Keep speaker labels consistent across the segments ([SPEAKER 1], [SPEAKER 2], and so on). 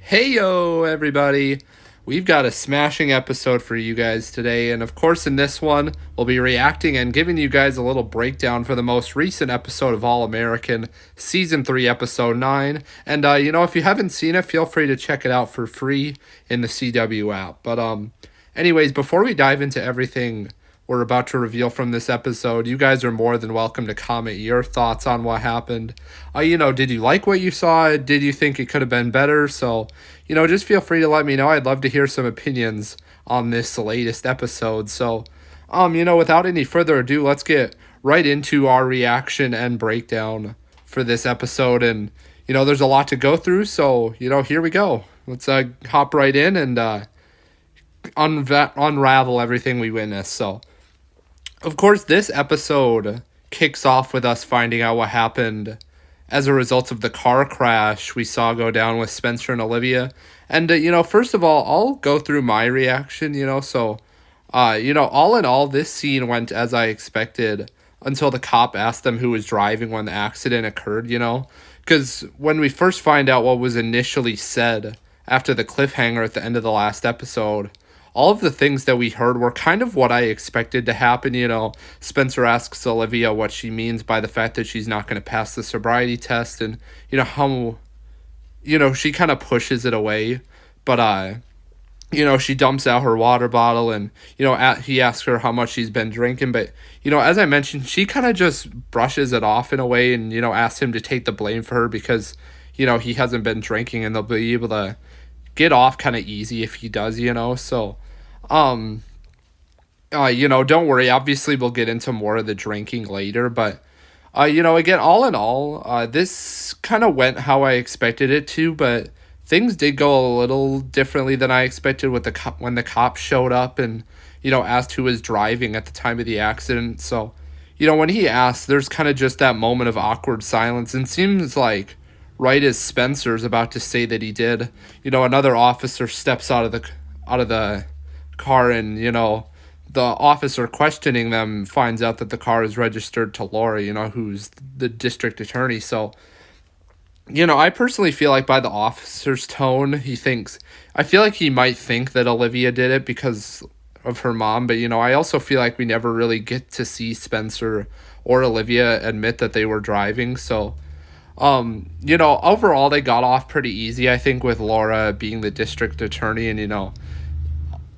[SPEAKER 1] Hey yo, everybody! We've got a smashing episode for you guys today, and of course, in this one, we'll be reacting and giving you guys a little breakdown for the most recent episode of All American, Season 3, Episode 9. And, if you haven't seen it, feel free to check it out for free in the CW app. Anyways, before we dive into everything we're about to reveal from this episode, you guys are more than welcome to comment your thoughts on what happened. Did you like what you saw? Did you think it could have been better? So, just feel free to let me know. I'd love to hear some opinions on this latest episode. So, without any further ado, let's get right into our reaction and breakdown for this episode. And, there's a lot to go through. So, here we go. Let's hop right in and unravel everything we witnessed. So, of course, this episode kicks off with us finding out what happened as a result of the car crash we saw go down with Spencer and Olivia. And, first of all, I'll go through my reaction, all in all, this scene went as I expected until the cop asked them who was driving when the accident occurred, Because when we first find out what was initially said after the cliffhanger at the end of the last episode, all of the things that we heard were kind of what I expected to happen. Spencer asks Olivia what she means by the fact that she's not going to pass the sobriety test, and how she kind of pushes it away, but she dumps out her water bottle, and he asks her how much she's been drinking, but as I mentioned, she kind of just brushes it off in a way, and asks him to take the blame for her because he hasn't been drinking, and they'll be able to get off kind of easy if he does, so don't worry, obviously we'll get into more of the drinking later, but again, all in all, this kind of went how I expected it to, but things did go a little differently than I expected with when the cops showed up and asked who was driving at the time of the accident. So when he asked, there's kind of just that moment of awkward silence, and seems like right as Spencer's about to say that he did, another officer steps out of the car, and the officer questioning them finds out that the car is registered to Laura, who's the district attorney. So I personally feel like by the officer's tone, I feel like he might think that Olivia did it because of her mom, but I also feel like we never really get to see Spencer or Olivia admit that they were driving. So overall, they got off pretty easy, I think, with Laura being the district attorney, and,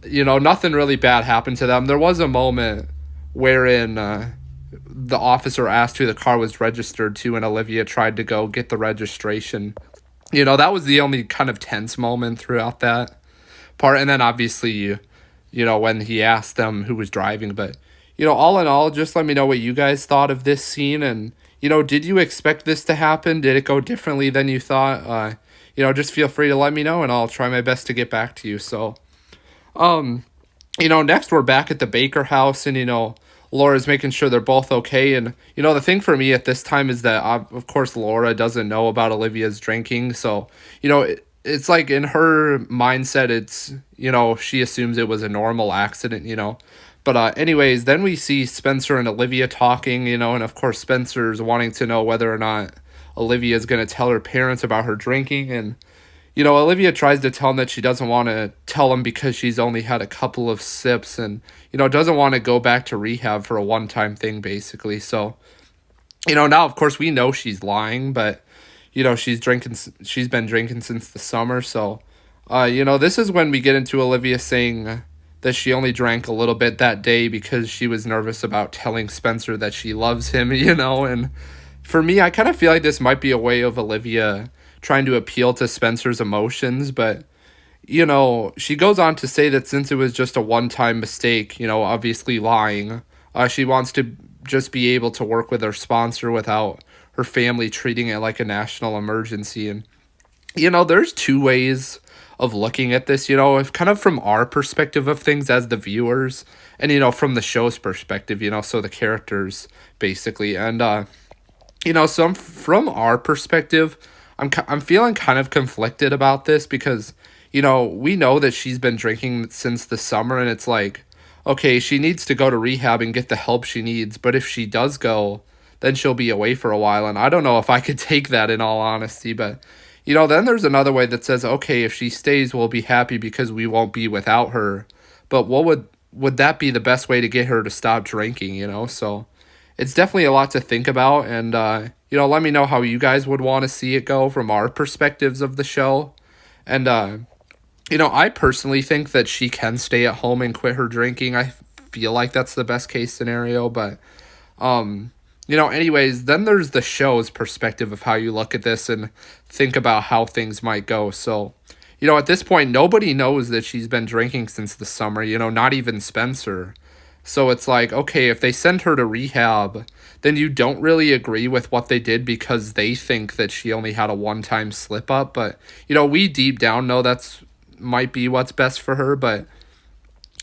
[SPEAKER 1] nothing really bad happened to them. There was a moment wherein the officer asked who the car was registered to, and Olivia tried to go get the registration. That was the only kind of tense moment throughout that part. And then obviously, when he asked them who was driving. But, all in all, just let me know what you guys thought of this scene, and did you expect this to happen? Did it go differently than you thought? Just feel free to let me know, and I'll try my best to get back to you. So, next we're back at the Baker house, and, Laura's making sure they're both okay. And, the thing for me at this time is that, of course, Laura doesn't know about Olivia's drinking. So, it's like in her mindset, it's, she assumes it was a normal accident, But anyways, then we see Spencer and Olivia talking, and of course Spencer's wanting to know whether or not Olivia's going to tell her parents about her drinking. And, Olivia tries to tell him that she doesn't want to tell him because she's only had a couple of sips and, doesn't want to go back to rehab for a one-time thing, basically. So, now, of course, we know she's lying, but, she's been drinking since the summer. So, this is when we get into Olivia saying that she only drank a little bit that day because she was nervous about telling Spencer that she loves him, and for me, I kind of feel like this might be a way of Olivia trying to appeal to Spencer's emotions, but, she goes on to say that since it was just a one-time mistake, obviously lying, she wants to just be able to work with her sponsor without her family treating it like a national emergency. And, there's two ways of looking at this, if kind of from our perspective of things as the viewers, and, from the show's perspective, so the characters, basically. And, so from our perspective, I'm feeling kind of conflicted about this because, we know that she's been drinking since the summer, and it's like, okay, she needs to go to rehab and get the help she needs, but if she does go, then she'll be away for a while, and I don't know if I could take that, in all honesty. But, Then there's another way that says, okay, if she stays, we'll be happy because we won't be without her. But would that be the best way to get her to stop drinking? So it's definitely a lot to think about, and let me know how you guys would want to see it go from our perspectives of the show. And I personally think that she can stay at home and quit her drinking. I feel like that's the best case scenario, but anyways, then there's the show's perspective of how you look at this and think about how things might go. So, at this point, nobody knows that she's been drinking since the summer, not even Spencer. So it's like, okay, if they send her to rehab, then you don't really agree with what they did because they think that she only had a one-time slip up. But, we deep down know that's might be what's best for her. But,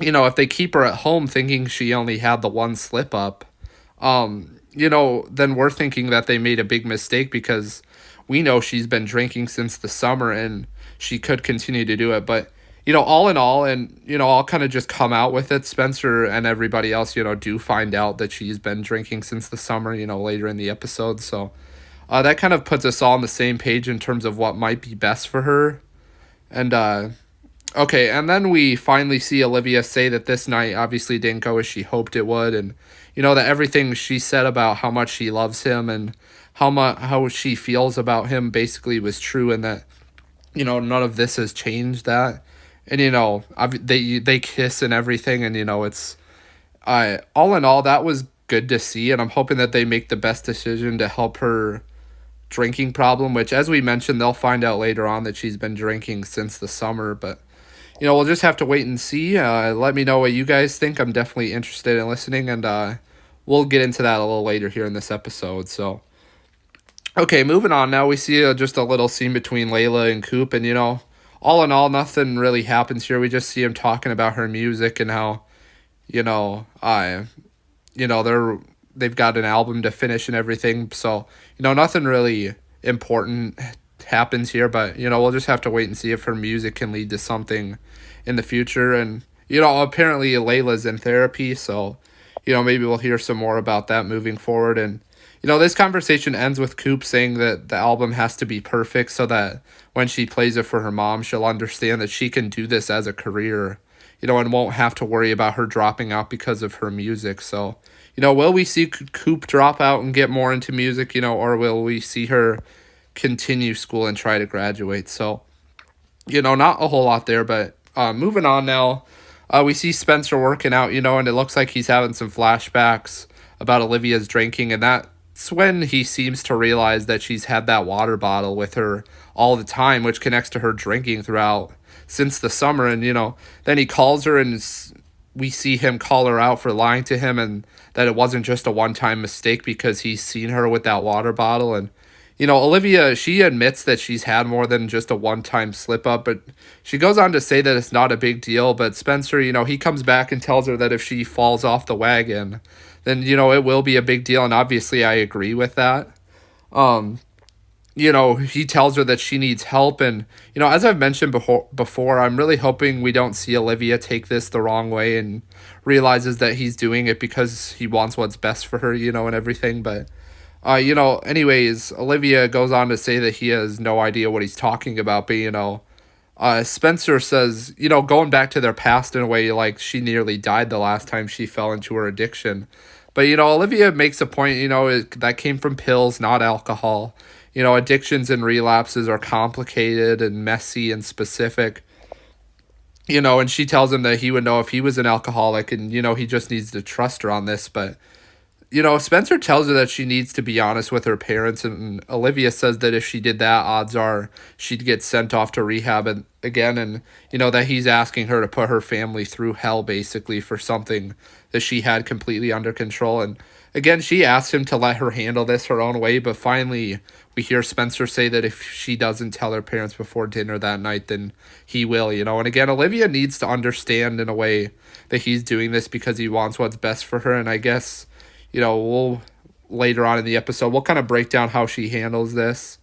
[SPEAKER 1] if they keep her at home thinking she only had the one slip up, then we're thinking that they made a big mistake because we know she's been drinking since the summer and she could continue to do it. But, all in all, and, I'll kind of just come out with it. Spencer and everybody else, do find out that she's been drinking since the summer, later in the episode. So that kind of puts us all on the same page in terms of what might be best for her. And, okay, and then we finally see Olivia say that this night obviously didn't go as she hoped it would, and that everything she said about how much she loves him and how she feels about him basically was true, and that none of this has changed that. And they kiss and everything, and it's all in all, that was good to see, and I'm hoping that they make the best decision to help her drinking problem, which, as we mentioned, they'll find out later on that she's been drinking since the summer. But we'll just have to wait and see. Let me know what you guys think. I'm definitely interested in listening, and we'll get into that a little later here in this episode. So, okay, moving on now, we see just a little scene between Layla and Coop, and all in all, nothing really happens here. We just see him talking about her music and how, they've got an album to finish and everything. So, nothing really important happens here, but, we'll just have to wait and see if her music can lead to something in the future. And, apparently Layla's in therapy, so, maybe we'll hear some more about that moving forward. And, this conversation ends with Coop saying that the album has to be perfect so that when she plays it for her mom, she'll understand that she can do this as a career, and won't have to worry about her dropping out because of her music. So, will we see Coop drop out and get more into music, or will we see her continue school and try to graduate? So, not a whole lot there, but moving on now, we see Spencer working out, and it looks like he's having some flashbacks about Olivia's drinking, and that's when he seems to realize that she's had that water bottle with her all the time, which connects to her drinking throughout since the summer. And, then he calls her, and we see him call her out for lying to him, and that it wasn't just a one-time mistake because he's seen her with that water bottle. And, Olivia, she admits that she's had more than just a one-time slip-up, but she goes on to say that it's not a big deal. But Spencer, he comes back and tells her that if she falls off the wagon, then, it will be a big deal, and obviously I agree with that. He tells her that she needs help, and, as I've mentioned before, I'm really hoping we don't see Olivia take this the wrong way and realizes that he's doing it because he wants what's best for her, and everything. But, anyways, Olivia goes on to say that he has no idea what he's talking about, but, Spencer says, going back to their past in a way, like she nearly died the last time she fell into her addiction. But, Olivia makes a point, that came from pills, not alcohol. Addictions and relapses are complicated and messy and specific. And she tells him that he would know if he was an alcoholic, and, he just needs to trust her on this. But, Spencer tells her that she needs to be honest with her parents, and Olivia says that if she did that, odds are she'd get sent off to rehab again, and, that he's asking her to put her family through hell, basically, for something that she had completely under control. And, again, she asks him to let her handle this her own way, but finally we hear Spencer say that if she doesn't tell her parents before dinner that night, then he will, And, again, Olivia needs to understand in a way that he's doing this because he wants what's best for her, and I guess we'll later on in the episode, we'll kind of break down how she handles this.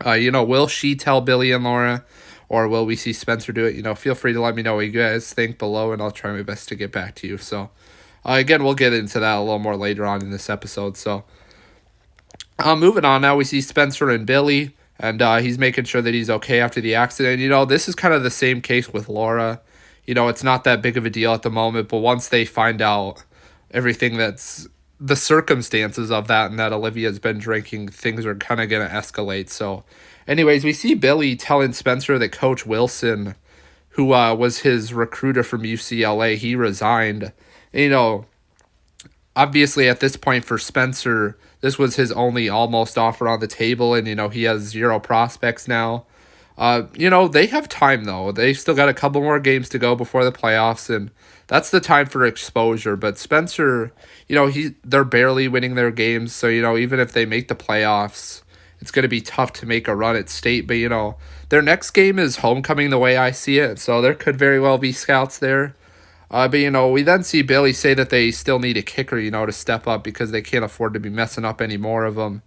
[SPEAKER 1] Will she tell Billy and Laura, or will we see Spencer do it? Feel free to let me know what you guys think below, and I'll try my best to get back to you. So, again, we'll get into that a little more later on in this episode. So, moving on now, we see Spencer and Billy, and he's making sure that he's okay after the accident. This is kind of the same case with Laura. It's not that big of a deal at the moment, but once they find out everything that's the circumstances of that and that Olivia's been drinking, things are kind of going to escalate. So, anyways, we see Billy telling Spencer that Coach Wilson, who was his recruiter from UCLA, he resigned. And, obviously at this point for Spencer, this was his only almost offer on the table, and he has zero prospects now. They have time though. They still got a couple more games to go before the playoffs, and that's the time for exposure. But Spencer, they're barely winning their games, so even if they make the playoffs, it's going to be tough to make a run at state. But their next game is homecoming the way I see it, so there could very well be scouts there. But we then see Billy say that they still need a kicker, to step up because they can't afford to be messing up any more of them.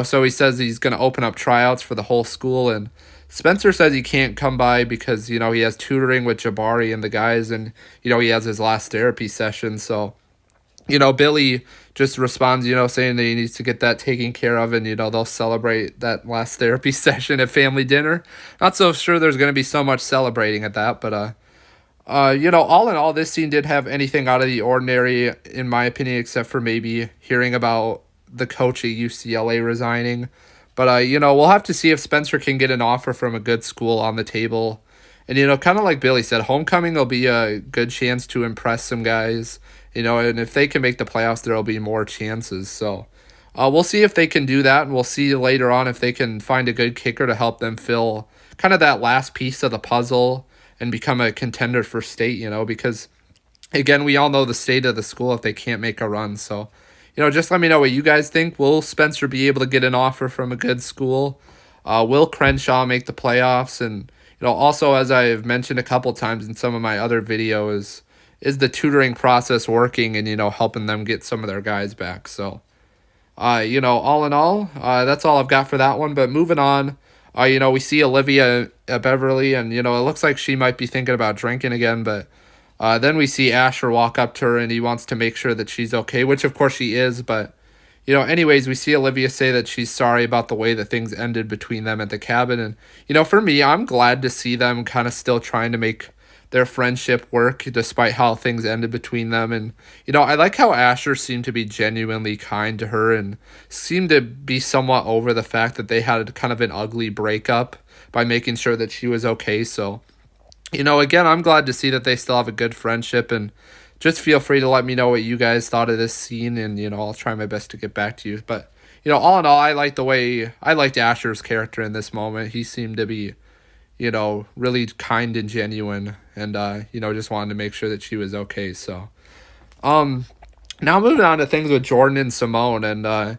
[SPEAKER 1] So he says he's going to open up tryouts for the whole school, and Spencer says he can't come by because, he has tutoring with Jabari and the guys, and, he has his last therapy session. So, Billy just responds, saying that he needs to get that taken care of, and, they'll celebrate that last therapy session at family dinner. Not so sure there's going to be so much celebrating at that, but, all in all, this scene did have anything out of the ordinary, in my opinion, except for maybe hearing about the coach at UCLA resigning. But, we'll have to see if Spencer can get an offer from a good school on the table. And, kind of like Billy said, homecoming will be a good chance to impress some guys, and if they can make the playoffs, there will be more chances. So we'll see if they can do that, and we'll see later on if they can find a good kicker to help them fill kind of that last piece of the puzzle and become a contender for state, because, again, we all know the state of the school if they can't make a run. So, just let me know what you guys think. Will Spencer be able to get an offer from a good school? Will Crenshaw make the playoffs? And, also, as I've mentioned a couple times in some of my other videos, is the tutoring process working and, helping them get some of their guys back? So, all in all, that's all I've got for that one. But moving on, we see Olivia Beverly, and, it looks like she might be thinking about drinking again, but then we see Asher walk up to her, and he wants to make sure that she's okay, which of course she is. But, anyways, we see Olivia say that she's sorry about the way that things ended between them at the cabin. And, for me, I'm glad to see them kind of still trying to make their friendship work despite how things ended between them. And, I like how Asher seemed to be genuinely kind to her and seemed to be somewhat over the fact that they had kind of an ugly breakup by making sure that she was okay. So, again, I'm glad to see that they still have a good friendship, and just feel free to let me know what you guys thought of this scene, and, I'll try my best to get back to you. But, all in all, I liked Asher's character in this moment. He seemed to be, really kind and genuine, and, just wanted to make sure that she was okay. So, now moving on to things with Jordan and Simone, and,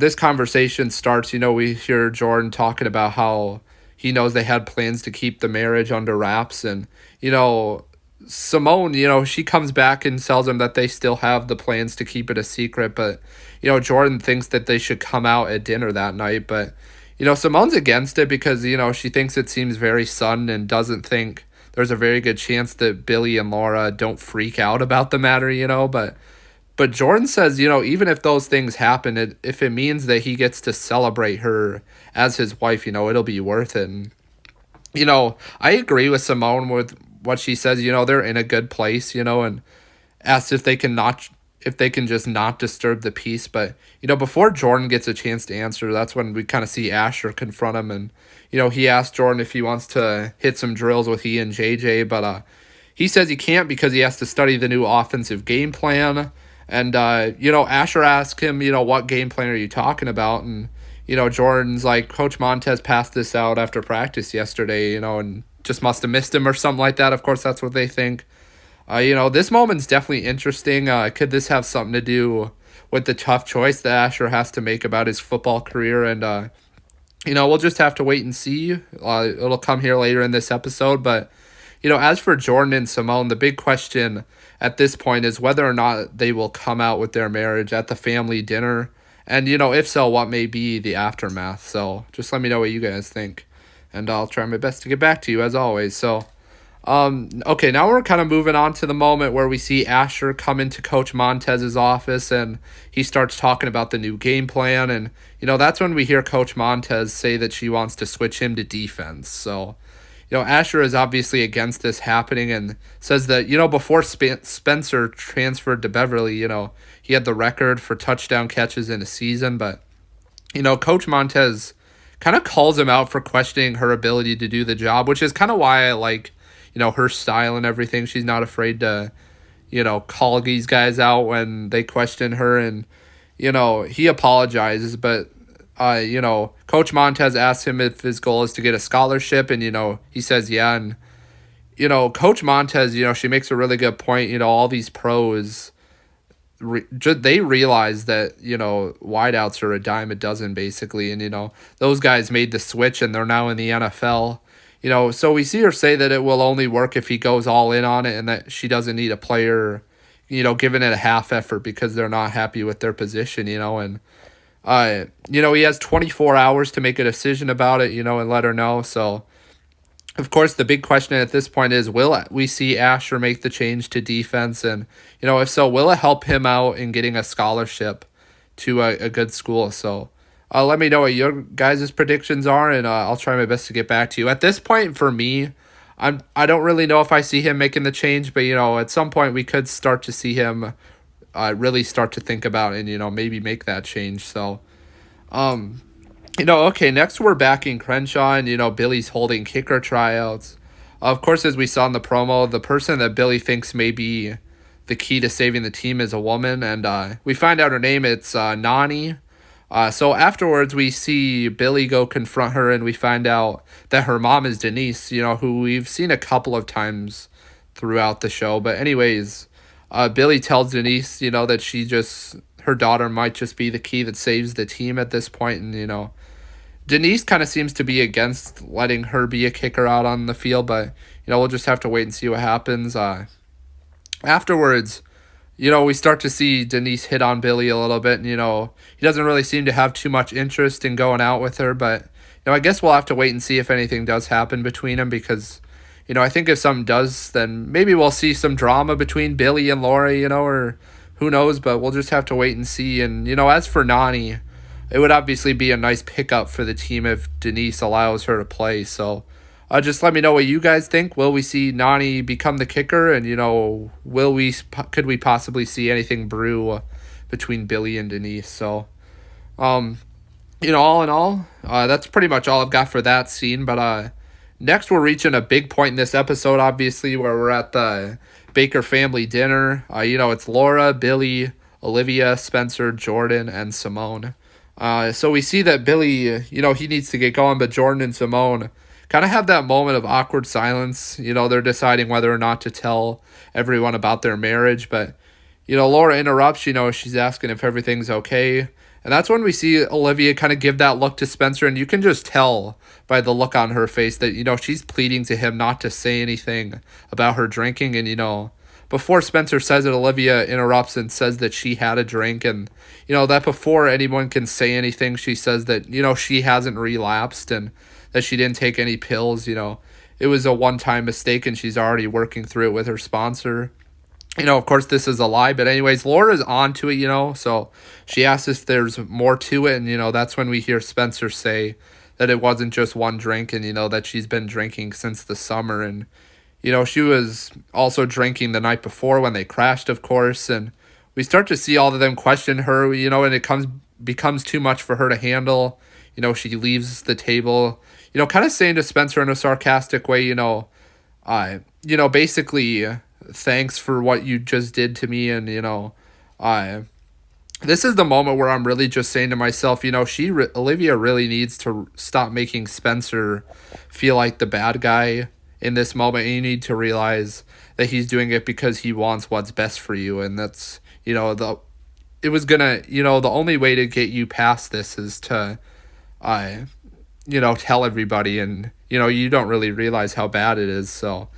[SPEAKER 1] this conversation starts, we hear Jordan talking about how he knows they had plans to keep the marriage under wraps, and, Simone, she comes back and tells him that they still have the plans to keep it a secret, but, Jordan thinks that they should come out at dinner that night, but, Simone's against it because, she thinks it seems very sudden and doesn't think there's a very good chance that Billy and Laura don't freak out about the matter, but Jordan says, even if those things happen, if it means that he gets to celebrate her as his wife, it'll be worth it. And, I agree with Simone with what she says. They're in a good place, and asks if they can just not disturb the peace. But, before Jordan gets a chance to answer, that's when we kind of see Asher confront him. And, he asked Jordan if he wants to hit some drills with he and JJ, but he says he can't because he has to study the new offensive game plan. And, Asher asked him, what game plan are you talking about? And, Jordan's like, Coach Montez passed this out after practice yesterday, and just must have missed him or something like that. Of course, that's what they think. This moment's definitely interesting. Could this have something to do with the tough choice that Asher has to make about his football career? And, we'll just have to wait and see. It'll come here later in this episode. But, as for Jordan and Simone, the big question at this point is whether or not they will come out with their marriage at the family dinner. And, if so, what may be the aftermath. So just let me know what you guys think. And I'll try my best to get back to you as always. So, Okay, now we're kind of moving on to the moment where we see Asher come into Coach Montez's office and he starts talking about the new game plan. And, that's when we hear Coach Montez say that she wants to switch him to defense. So, Asher is obviously against this happening and says that, before Spencer transferred to Beverly, he had the record for touchdown catches in a season. But, Coach Montez kind of calls him out for questioning her ability to do the job, which is kind of why I like, her style and everything. She's not afraid to, call these guys out when they question her. And, he apologizes, but, Coach Montez asks him if his goal is to get a scholarship. And, he says, yeah. And, Coach Montez, she makes a really good point. All these pros, they realize that, wideouts are a dime a dozen, basically. And, those guys made the switch and they're now in the NFL. So we see her say that it will only work if he goes all in on it and that she doesn't need a player, giving it a half effort because they're not happy with their position, and, he has 24 hours to make a decision about it, and let her know. So, of course, the big question at this point is, will we see Asher make the change to defense? And, if so, will it help him out in getting a scholarship to a good school? So, let me know what your guys' predictions are, and I'll try my best to get back to you. At this point, for me, I don't really know if I see him making the change, but at some point we could start to see him really start to think about it and maybe make that change. So, okay, next we're backing Crenshaw, and Billy's holding kicker tryouts. Of course, as we saw in the promo, the person that Billy thinks may be the key to saving the team is a woman, and we find out her name. It's Nani. So afterwards, we see Billy go confront her, and we find out that her mom is Denise, who we've seen a couple of times throughout the show. But anyways, Billy tells Denise, that her daughter might just be the key that saves the team at this point. And, Denise kind of seems to be against letting her be a kicker out on the field, but, we'll just have to wait and see what happens. Afterwards, we start to see Denise hit on Billy a little bit, and, he doesn't really seem to have too much interest in going out with her, but, I guess we'll have to wait and see if anything does happen between them because, I think if something does, then maybe we'll see some drama between Billy and Laura, or who knows, but we'll just have to wait and see. And, as for Nani, it would obviously be a nice pickup for the team if Denise allows her to play, so just let me know what you guys think. Will we see Nani become the kicker? And, could we possibly see anything brew between Billy and Denise? So, all in all, that's pretty much all I've got for that scene. But next we're reaching a big point in this episode, obviously, where we're at the Baker family dinner. It's Laura, Billy, Olivia, Spencer, Jordan, and Simone. So we see that Billy, he needs to get going, but Jordan and Simone kind of have that moment of awkward silence. They're deciding whether or not to tell everyone about their marriage. But, Laura interrupts, she's asking if everything's okay. And that's when we see Olivia kind of give that look to Spencer. And you can just tell by the look on her face that, she's pleading to him not to say anything about her drinking. And, before Spencer says it, Olivia interrupts and says that she had a drink. And, that before anyone can say anything, she says that, she hasn't relapsed and that she didn't take any pills. It was a one-time mistake and she's already working through it with her sponsor. Of course, this is a lie, but anyways, Laura's on to it, so she asks if there's more to it, and, that's when we hear Spencer say that it wasn't just one drink and, that she's been drinking since the summer, and, she was also drinking the night before when they crashed, of course, and we start to see all of them question her, and it becomes too much for her to handle. She leaves the table, kind of saying to Spencer in a sarcastic way, basically, thanks for what you just did to me. And, this is the moment where I'm really just saying to myself, Olivia really needs to stop making Spencer feel like the bad guy in this moment. And you need to realize that he's doing it because he wants what's best for you. And that's, the only way to get you past this is to, tell everybody, and, you don't really realize how bad it is. So,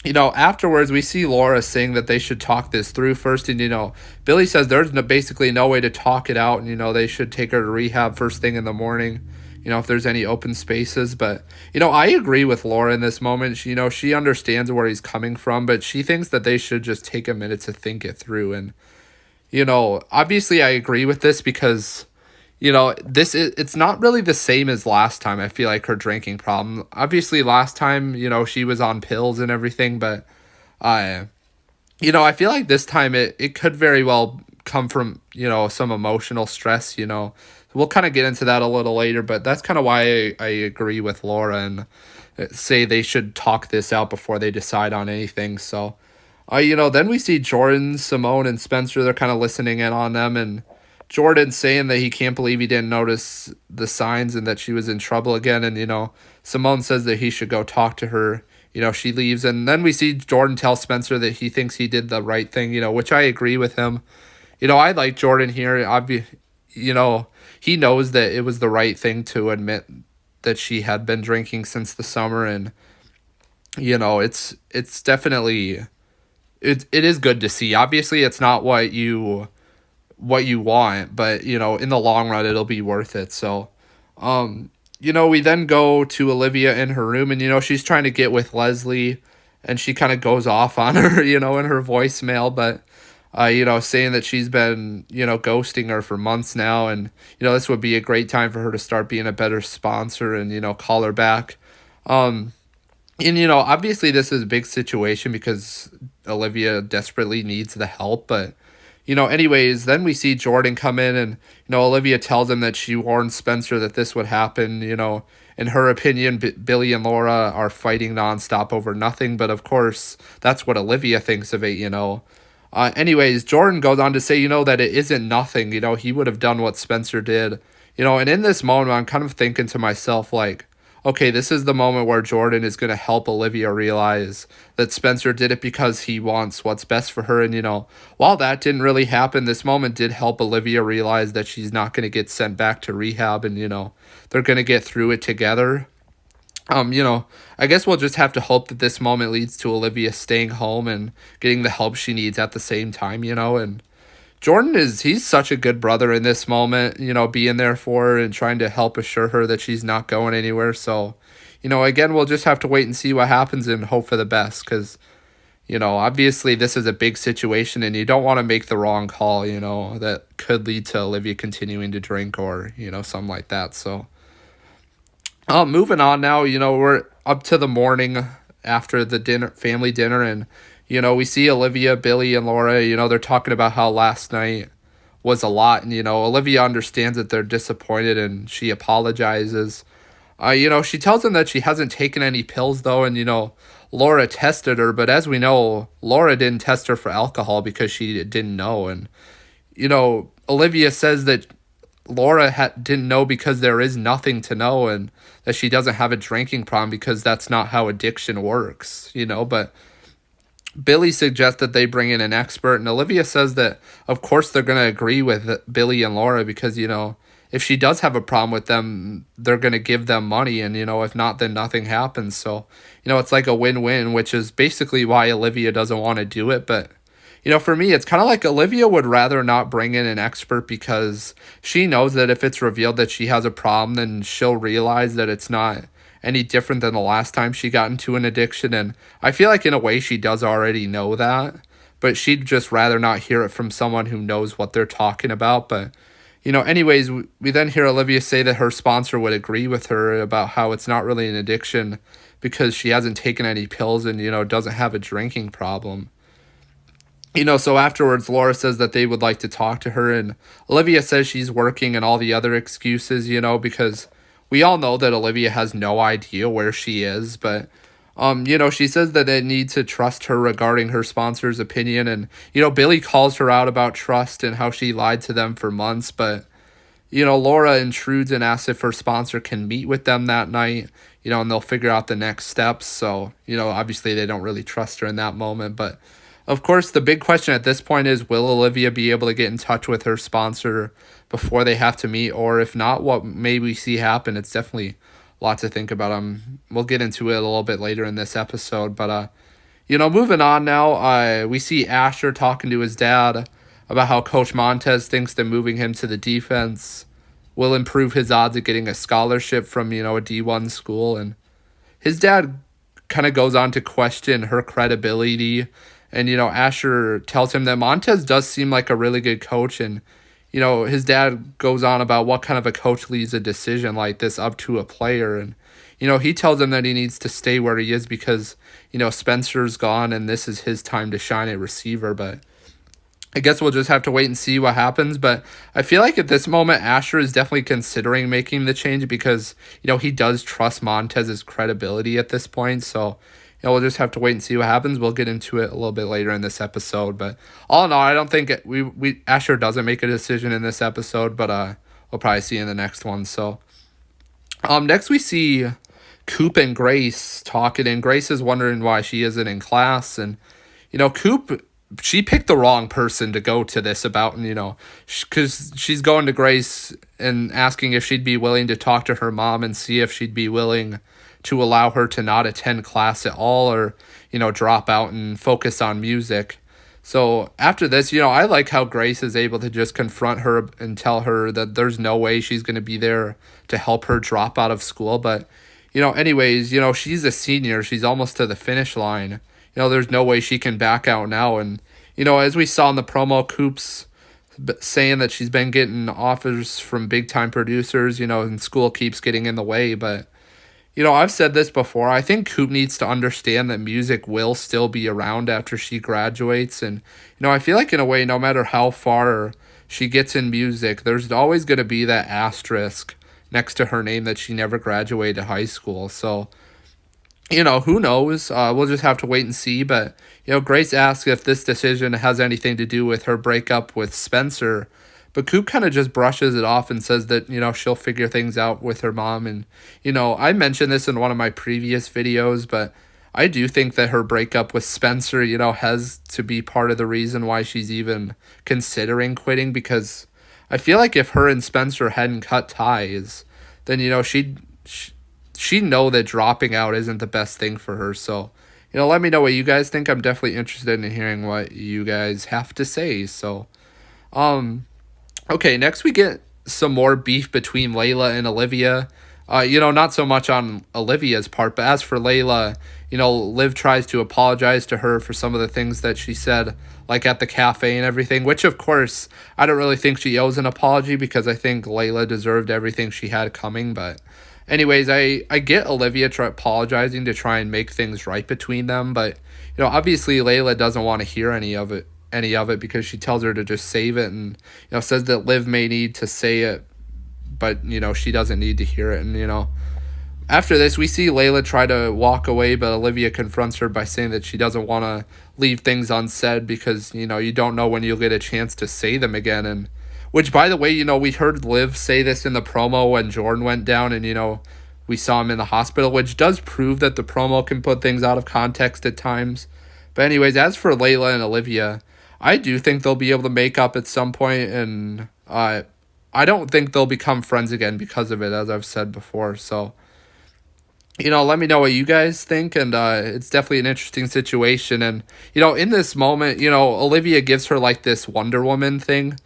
[SPEAKER 1] afterwards we see Laura saying that they should talk this through first. And, Billy says there's basically no way to talk it out. And, they should take her to rehab first thing in the morning. if there's any open spaces. But, I agree with Laura in this moment. She understands where he's coming from, but she thinks that they should just take a minute to think it through. And, obviously I agree with this because, it's not really the same as last time. I feel like her drinking problem. Obviously, last time, she was on pills and everything, but, uh, I feel like this time it could very well come from, some emotional stress. We'll kind of get into that a little later, but that's kind of why I agree with Laura and say they should talk this out before they decide on anything. So, then we see Jordan, Simone, and Spencer. They're kind of listening in on them, and Jordan saying that he can't believe he didn't notice the signs and that she was in trouble again. And, Simone says that he should go talk to her. She leaves. And then we see Jordan tell Spencer that he thinks he did the right thing, which I agree with him. I like Jordan here. He knows that it was the right thing to admit that she had been drinking since the summer. And, it's definitely, it is good to see. Obviously, it's not what you want, but in the long run it'll be worth it. So we then go to Olivia in her room, and she's trying to get with Leslie, and she kind of goes off on her in her voicemail, but saying that she's been ghosting her for months now, and this would be a great time for her to start being a better sponsor and call her back. And obviously this is a big situation because Olivia desperately needs the help, but anyways, then we see Jordan come in, and, Olivia tells him that she warned Spencer that this would happen. In her opinion, Billy and Laura are fighting nonstop over nothing, but of course, that's what Olivia thinks of it. Anyways, Jordan goes on to say, that it isn't nothing. He would have done what Spencer did. And in this moment, I'm kind of thinking to myself, like, okay, this is the moment where Jordan is going to help Olivia realize that Spencer did it because he wants what's best for her. And, while that didn't really happen, this moment did help Olivia realize that she's not going to get sent back to rehab, and, they're going to get through it together. I guess we'll just have to hope that this moment leads to Olivia staying home and getting the help she needs at the same time, and Jordan he's such a good brother in this moment, being there for her and trying to help assure her that she's not going anywhere. So, again, we'll just have to wait and see what happens and hope for the best because, obviously this is a big situation and you don't want to make the wrong call, that could lead to Olivia continuing to drink or, something like that. So, moving on now, we're up to the morning after the family dinner, and we see Olivia, Billy, and Laura, they're talking about how last night was a lot. And, Olivia understands that they're disappointed and she apologizes. She tells them that she hasn't taken any pills, though. And, Laura tested her. But as we know, Laura didn't test her for alcohol because she didn't know. And, Olivia says that Laura didn't know because there is nothing to know, and that she doesn't have a drinking problem because that's not how addiction works, but Billy suggests that they bring in an expert, and Olivia says that, of course, they're going to agree with Billy and Laura because, if she does have a problem with them, they're going to give them money, and, if not, then nothing happens. So, it's like a win-win, which is basically why Olivia doesn't want to do it. But, for me, it's kind of like Olivia would rather not bring in an expert because she knows that if it's revealed that she has a problem, then she'll realize that it's not any different than the last time she got into an addiction. And I feel like in a way she does already know that, but she'd just rather not hear it from someone who knows what they're talking about. But, anyways, we then hear Olivia say that her sponsor would agree with her about how it's not really an addiction because she hasn't taken any pills and, doesn't have a drinking problem. So afterwards, Laura says that they would like to talk to her, and Olivia says she's working and all the other excuses, because we all know that Olivia has no idea where she is, but, she says that they need to trust her regarding her sponsor's opinion. And, Billy calls her out about trust and how she lied to them for months. But, Laura intrudes and asks if her sponsor can meet with them that night, and they'll figure out the next steps. So, obviously they don't really trust her in that moment. But, of course, the big question at this point is, will Olivia be able to get in touch with her sponsor before they have to meet? Or if not, what may we see happen? It's definitely a lot to think about. We'll get into it a little bit later in this episode. But, moving on now, we see Asher talking to his dad about how Coach Montez thinks that moving him to the defense will improve his odds of getting a scholarship from, a D1 school. And his dad kind of goes on to question her credibility. And, Asher tells him that Montez does seem like a really good coach. And, his dad goes on about what kind of a coach leaves a decision like this up to a player. And, he tells him that he needs to stay where he is because, Spencer's gone and this is his time to shine at receiver. But I guess we'll just have to wait and see what happens. But I feel like at this moment, Asher is definitely considering making the change because, he does trust Montez's credibility at this point. So, we'll just have to wait and see what happens. We'll get into it a little bit later in this episode. But all in all, I don't think Asher doesn't make a decision in this episode, but we'll probably see in the next one. So next we see Coop and Grace talking, and Grace is wondering why she isn't in class. And, Coop, she picked the wrong person to go to this about, and, because she's going to Grace and asking if she'd be willing to talk to her mom and see if she'd be willing to allow her to not attend class at all or, drop out and focus on music. So after this, I like how Grace is able to just confront her and tell her that there's no way she's going to be there to help her drop out of school. But, anyways, she's a senior. She's almost to the finish line. There's no way she can back out now. And, as we saw in the promo, Coop's saying that she's been getting offers from big-time producers, and school keeps getting in the way. But, I've said this before. I think Coop needs to understand that music will still be around after she graduates. And, I feel like in a way, no matter how far she gets in music, there's always going to be that asterisk next to her name that she never graduated high school. So, who knows? We'll just have to wait and see. But, Grace asks if this decision has anything to do with her breakup with Spencer. But Coop kind of just brushes it off and says that, she'll figure things out with her mom. And, I mentioned this in one of my previous videos, but I do think that her breakup with Spencer, has to be part of the reason why she's even considering quitting. Because I feel like if her and Spencer hadn't cut ties, then, she'd know that dropping out isn't the best thing for her. So, let me know what you guys think. I'm definitely interested in hearing what you guys have to say. So, okay, next we get some more beef between Layla and Olivia. Not so much on Olivia's part, but as for Layla, Liv tries to apologize to her for some of the things that she said, like at the cafe and everything, which of course, I don't really think she owes an apology because I think Layla deserved everything she had coming. But anyways, I get Olivia apologizing to try and make things right between them, but, obviously Layla doesn't want to hear any of it because she tells her to just save it and, says that Liv may need to say it, but, she doesn't need to hear it. And, after this, we see Layla try to walk away, but Olivia confronts her by saying that she doesn't want to leave things unsaid because, you don't know when you'll get a chance to say them again. And which, by the way, we heard Liv say this in the promo when Jordan went down and, we saw him in the hospital, which does prove that the promo can put things out of context at times. But anyways, as for Layla and Olivia, I do think they'll be able to make up at some point, and I don't think they'll become friends again because of it, as I've said before. So, let me know what you guys think, and it's definitely an interesting situation. And, in this moment, Olivia gives her, like, this Wonder Woman thing,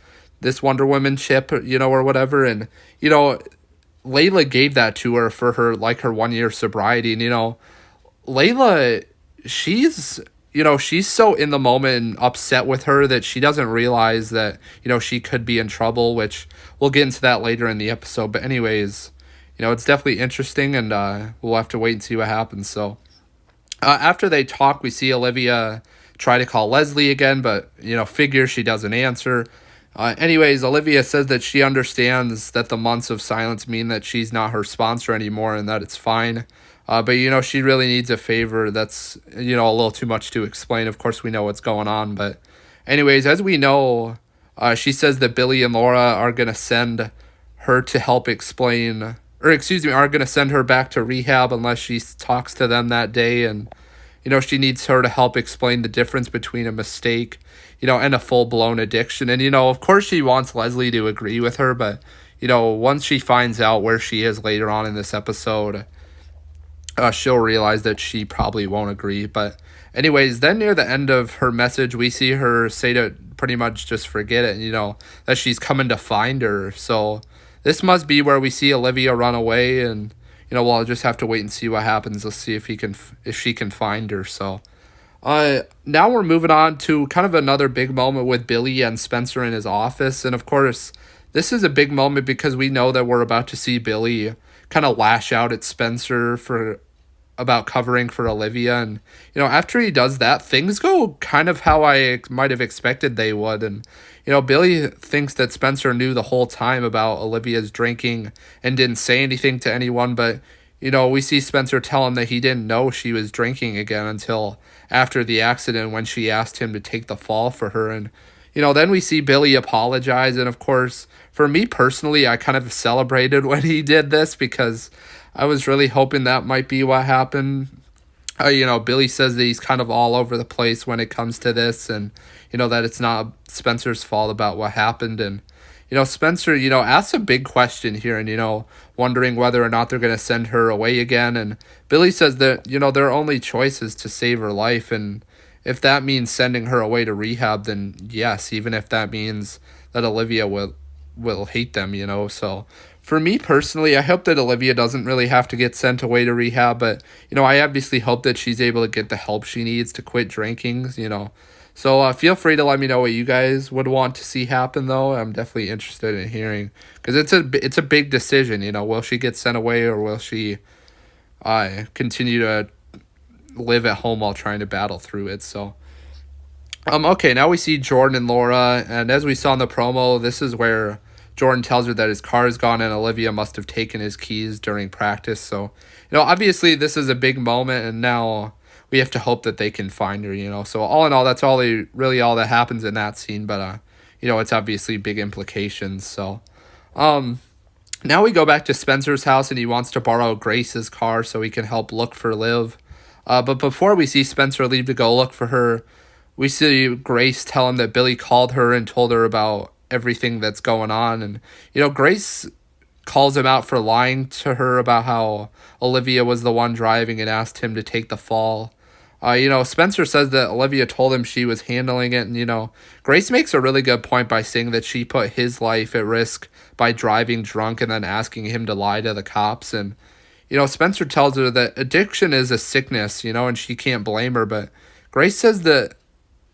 [SPEAKER 1] this Wonder Woman chip, or whatever, and, Layla gave that to her for her, like, her 1 year sobriety, and, Layla, she's so in the moment and upset with her that she doesn't realize that, she could be in trouble, which we'll get into that later in the episode. But anyways, it's definitely interesting, and we'll have to wait and see what happens. So after they talk, we see Olivia try to call Leslie again, but, figure she doesn't answer. Anyways, Olivia says that she understands that the months of silence mean that she's not her sponsor anymore and that it's fine. But, she really needs a favor. That's, a little too much to explain. Of course, we know what's going on. But anyways, as we know, she says that Billy and Laura are going to send her to help explain, are going to send her back to rehab unless she talks to them that day. And, she needs her to help explain the difference between a mistake, and a full-blown addiction. And, of course she wants Leslie to agree with her. But, once she finds out where she is later on in this episode, she'll realize that she probably won't agree. But anyways, then near the end of her message, we see her say to pretty much just forget it, that she's coming to find her. So this must be where we see Olivia run away, and we'll just have to wait and see what happens. Let's see if she can find her. So now we're moving on to kind of another big moment with Billy and Spencer in his office. And of course, this is a big moment because we know that we're about to see Billy kind of lash out at Spencer for about covering for Olivia. And, after he does that, things go kind of how I might have expected they would. And, Billy thinks that Spencer knew the whole time about Olivia's drinking and didn't say anything to anyone. But, we see Spencer tell him that he didn't know she was drinking again until after the accident when she asked him to take the fall for her. And, then we see Billy apologize. And of course, for me personally, I kind of celebrated when he did this because I was really hoping that might be what happened. Billy says that he's kind of all over the place when it comes to this, and, that it's not Spencer's fault about what happened. And, Spencer, asks a big question here and, wondering whether or not they're going to send her away again. And Billy says that, their only choice is to save her life. And if that means sending her away to rehab, then yes, even if that means that Olivia will hate them, So for me personally, I hope that Olivia doesn't really have to get sent away to rehab, but, I obviously hope that she's able to get the help she needs to quit drinking. So feel free to let me know what you guys would want to see happen, though. I'm definitely interested in hearing, because it's a big decision, Will she get sent away, or will she continue to live at home while trying to battle through it? So okay, now we see Jordan and Laura, and as we saw in the promo, this is where Jordan tells her that his car is gone and Olivia must have taken his keys during practice. So, obviously this is a big moment, and now we have to hope that they can find her, So all in all, that's all that happens in that scene, but it's obviously big implications. So now we go back to Spencer's house, and he wants to borrow Grace's car so he can help look for Liv. But before we see Spencer leave to go look for her, we see Grace tell him that Billy called her and told her about everything that's going on. And, Grace calls him out for lying to her about how Olivia was the one driving and asked him to take the fall. Spencer says that Olivia told him she was handling it. And, Grace makes a really good point by saying that she put his life at risk by driving drunk and then asking him to lie to the cops. And, Spencer tells her that addiction is a sickness, and she can't blame her. But Grace says that,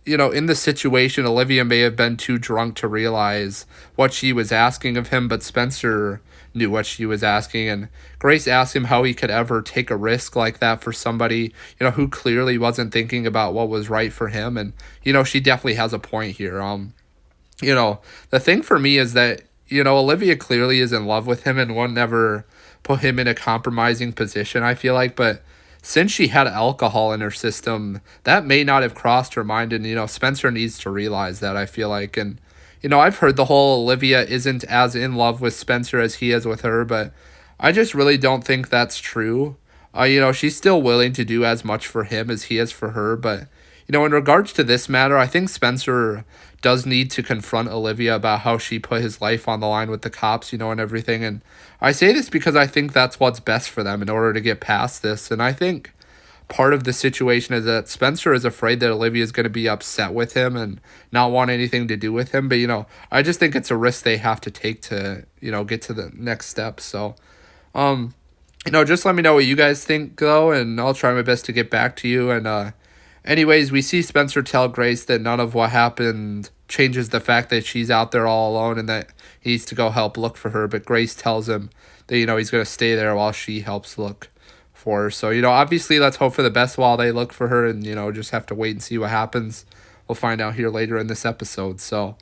[SPEAKER 1] in the situation, Olivia may have been too drunk to realize what she was asking of him, but Spencer knew what she was asking. And Grace asked him how he could ever take a risk like that for somebody, who clearly wasn't thinking about what was right for him. And, she definitely has a point here. The thing for me is that, Olivia clearly is in love with him and would never put him in a compromising position, I feel like, but since she had alcohol in her system, that may not have crossed her mind. And, Spencer needs to realize that, I feel like. And, I've heard the whole Olivia isn't as in love with Spencer as he is with her, but I just really don't think that's true. She's still willing to do as much for him as he is for her. But, in regards to this matter, I think Spencer does need to confront Olivia about how she put his life on the line with the cops, and everything. And I say this because I think that's what's best for them in order to get past this. And I think part of the situation is that Spencer is afraid that Olivia is going to be upset with him and not want anything to do with him. But, I just think it's a risk they have to take to, get to the next step. So, just let me know what you guys think, though, and I'll try my best to get back to you. And, anyways, we see Spencer tell Grace that none of what happened changes the fact that she's out there all alone and that he needs to go help look for her. But Grace tells him that, he's going to stay there while she helps look for her. So, obviously let's hope for the best while they look for her, and, just have to wait and see what happens. We'll find out here later in this episode. So,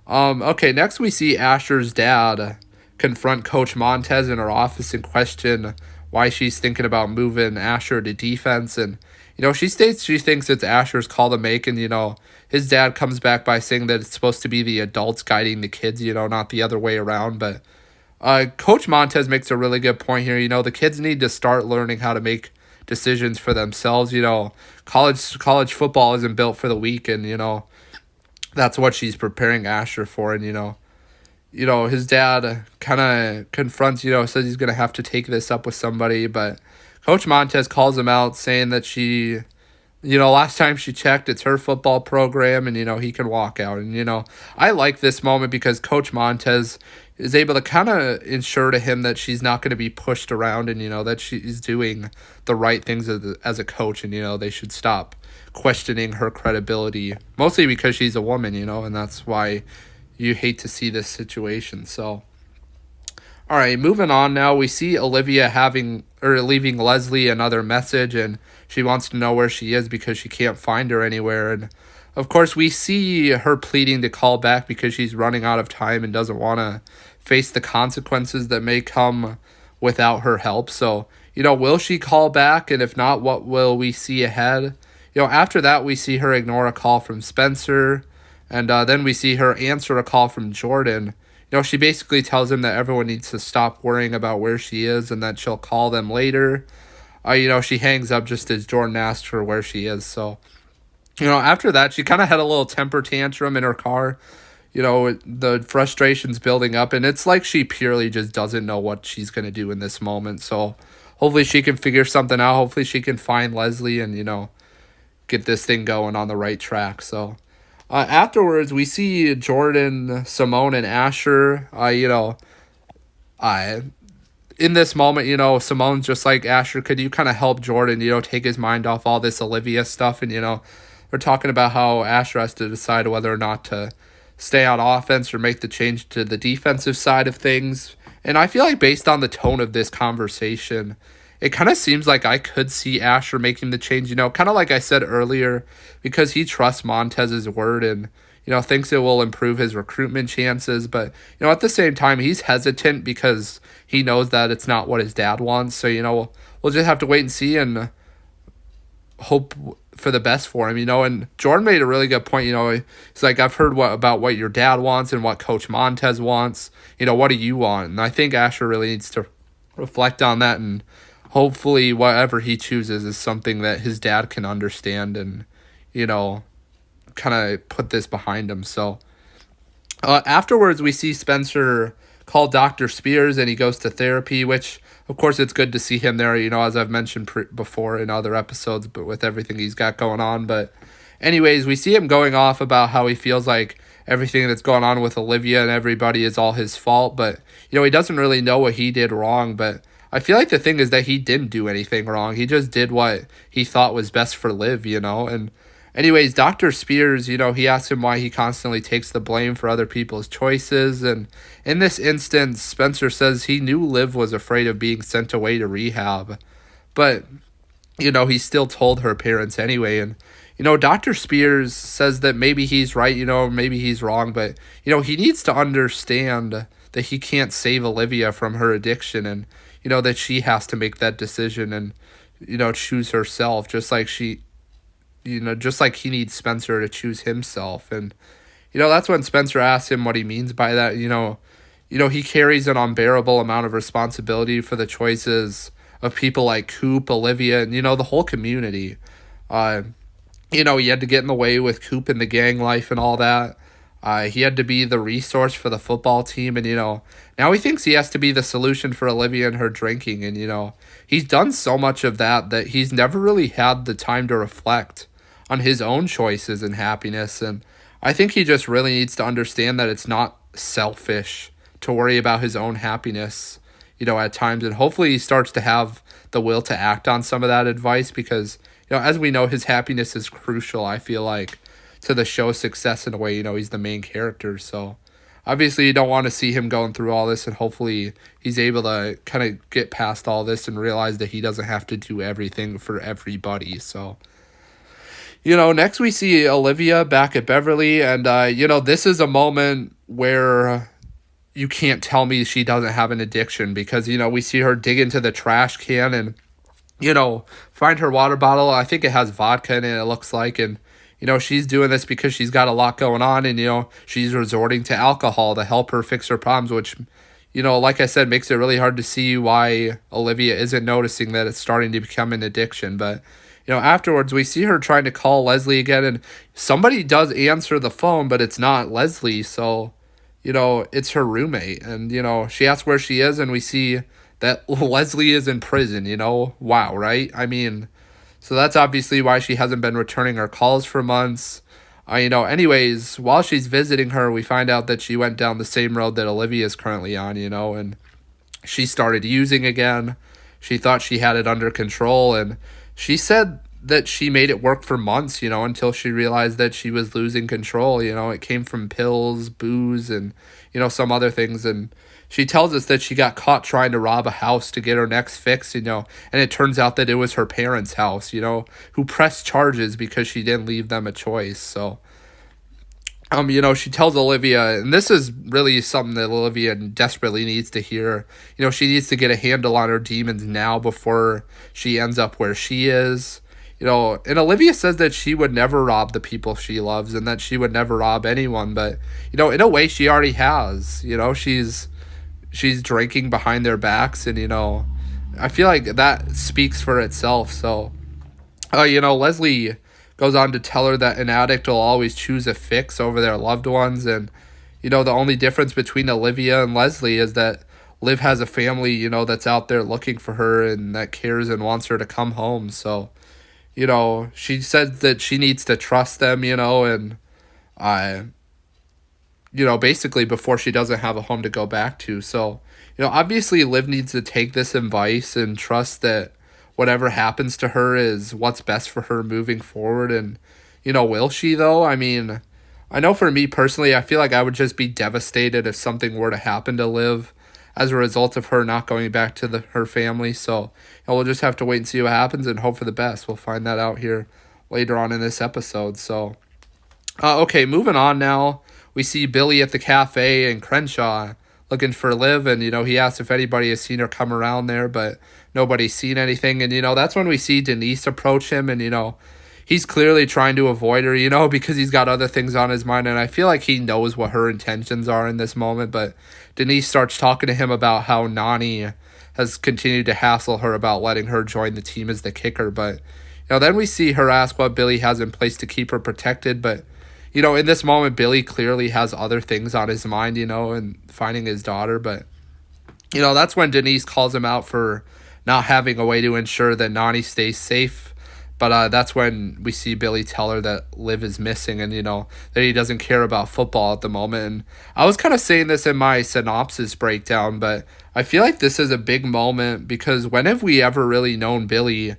[SPEAKER 1] okay, next we see Asher's dad confront Coach Montez in her office and question why she's thinking about moving Asher to defense. And, she states she thinks it's Asher's call to make, and, his dad comes back by saying that it's supposed to be the adults guiding the kids, not the other way around. But Coach Montez makes a really good point here. The kids need to start learning how to make decisions for themselves. College football isn't built for the weak, and, that's what she's preparing Asher for. And, his dad kind of confronts, says he's going to have to take this up with somebody, but Coach Montez calls him out, saying that she, last time she checked, it's her football program, and he can walk out. And I like this moment because Coach Montez is able to kind of ensure to him that she's not going to be pushed around, and that she's doing the right things as a coach, and they should stop questioning her credibility, mostly because she's a woman, and that's why you hate to see this situation. So all right, moving on now. We see Olivia leaving Leslie another message, and she wants to know where she is because she can't find her anywhere. And of course, we see her pleading to call back because she's running out of time and doesn't want to face the consequences that may come without her help. So, will she call back? And if not, what will we see ahead? After that, we see her ignore a call from Spencer, and then we see her answer a call from Jordan. She basically tells him that everyone needs to stop worrying about where she is and that she'll call them later. She hangs up just as Jordan asks her where she is. So, after that, she kind of had a little temper tantrum in her car. The frustration's building up, and it's like she purely just doesn't know what she's going to do in this moment. So, hopefully she can figure something out. Hopefully she can find Leslie and, get this thing going on the right track. So, afterwards, we see Jordan, Simone, and Asher. In this moment, Simone's just like, Asher, could you kind of help Jordan, take his mind off all this Olivia stuff? And, we're talking about how Asher has to decide whether or not to stay on offense or make the change to the defensive side of things. And I feel like based on the tone of this conversation, it kind of seems like I could see Asher making the change, kind of like I said earlier, because he trusts Montez's word and, thinks it will improve his recruitment chances. But, at the same time, he's hesitant because he knows that it's not what his dad wants. So, we'll just have to wait and see and hope for the best for him, And Jordan made a really good point, He's like, I've heard about what your dad wants and what Coach Montez wants. What do you want? And I think Asher really needs to reflect on that, and hopefully whatever he chooses is something that his dad can understand and, kind of put this behind him. So afterwards, we see Spencer call Dr. Spears, and he goes to therapy, which, of course, it's good to see him there, as I've mentioned before in other episodes, but with everything he's got going on. But anyways, we see him going off about how he feels like everything that's going on with Olivia and everybody is all his fault. But, he doesn't really know what he did wrong. But I feel like the thing is that he didn't do anything wrong. He just did what he thought was best for Liv, And anyways, Dr. Spears, he asks him why he constantly takes the blame for other people's choices. And in this instance, Spencer says he knew Liv was afraid of being sent away to rehab. But, he still told her parents anyway. And, Dr. Spears says that maybe he's right, maybe he's wrong. But, he needs to understand that he can't save Olivia from her addiction, and, that she has to make that decision and, choose herself, just like just like he needs Spencer to choose himself. And, that's when Spencer asks him what he means by that. He carries an unbearable amount of responsibility for the choices of people like Coop, Olivia, and, the whole community. He had to get in the way with Coop and the gang life and all that. He had to be the resource for the football team, and, now he thinks he has to be the solution for Olivia and her drinking. And, he's done so much of that he's never really had the time to reflect on his own choices and happiness. And I think he just really needs to understand that it's not selfish to worry about his own happiness, at times. And hopefully he starts to have the will to act on some of that advice because, as we know, his happiness is crucial, I feel like, to the show's success in a way. He's the main character. So obviously you don't want to see him going through all this, and hopefully he's able to kind of get past all this and realize that he doesn't have to do everything for everybody. So, next we see Olivia back at Beverly, and, this is a moment where you can't tell me she doesn't have an addiction because, we see her dig into the trash can and, find her water bottle. I think it has vodka in it, it looks like, and, she's doing this because she's got a lot going on, and, she's resorting to alcohol to help her fix her problems, which, like I said, makes it really hard to see why Olivia isn't noticing that it's starting to become an addiction. But, afterwards, we see her trying to call Leslie again, and somebody does answer the phone, but it's not Leslie, so, it's her roommate. And, she asks where she is, and we see that Leslie is in prison, wow, right? I mean, So that's obviously why she hasn't been returning her calls for months. Anyways, while she's visiting her, we find out that she went down the same road that Olivia is currently on, and she started using again. She thought she had it under control, and she said that she made it work for months, until she realized that she was losing control. It came from pills, booze, and, some other things. And she tells us that she got caught trying to rob a house to get her next fix, and it turns out that it was her parents' house, who pressed charges because she didn't leave them a choice. So, she tells Olivia, and this is really something that Olivia desperately needs to hear. She needs to get a handle on her demons now before she ends up where she is. And Olivia says that she would never rob the people she loves and that she would never rob anyone. But, in a way, she already has. She's drinking behind their backs, and, I feel like that speaks for itself. So, Leslie goes on to tell her that an addict will always choose a fix over their loved ones. And, the only difference between Olivia and Leslie is that Liv has a family, that's out there looking for her and that cares and wants her to come home. So, she said that she needs to trust them, and, basically before she doesn't have a home to go back to. So, obviously Liv needs to take this advice and trust that whatever happens to her is what's best for her moving forward. And, will she though? I mean, I know for me personally, I feel like I would just be devastated if something were to happen to Liv as a result of her not going back to her family. So, we'll just have to wait and see what happens and hope for the best. We'll find that out here later on in this episode. So, okay, moving on now. We see Billy at the cafe and Crenshaw looking for Liv, and, he asks if anybody has seen her come around there, but nobody's seen anything. And, that's when we see Denise approach him, and, he's clearly trying to avoid her, because he's got other things on his mind. And I feel like he knows what her intentions are in this moment. But Denise starts talking to him about how Nani has continued to hassle her about letting her join the team as the kicker. But, then we see her ask what Billy has in place to keep her protected. But, in this moment, Billy clearly has other things on his mind, and finding his daughter. But, that's when Denise calls him out for not having a way to ensure that Nani stays safe. But that's when we see Billy tell her that Liv is missing and, that he doesn't care about football at the moment. And I was kind of saying this in my synopsis breakdown, but I feel like this is a big moment because when have we ever really known Billy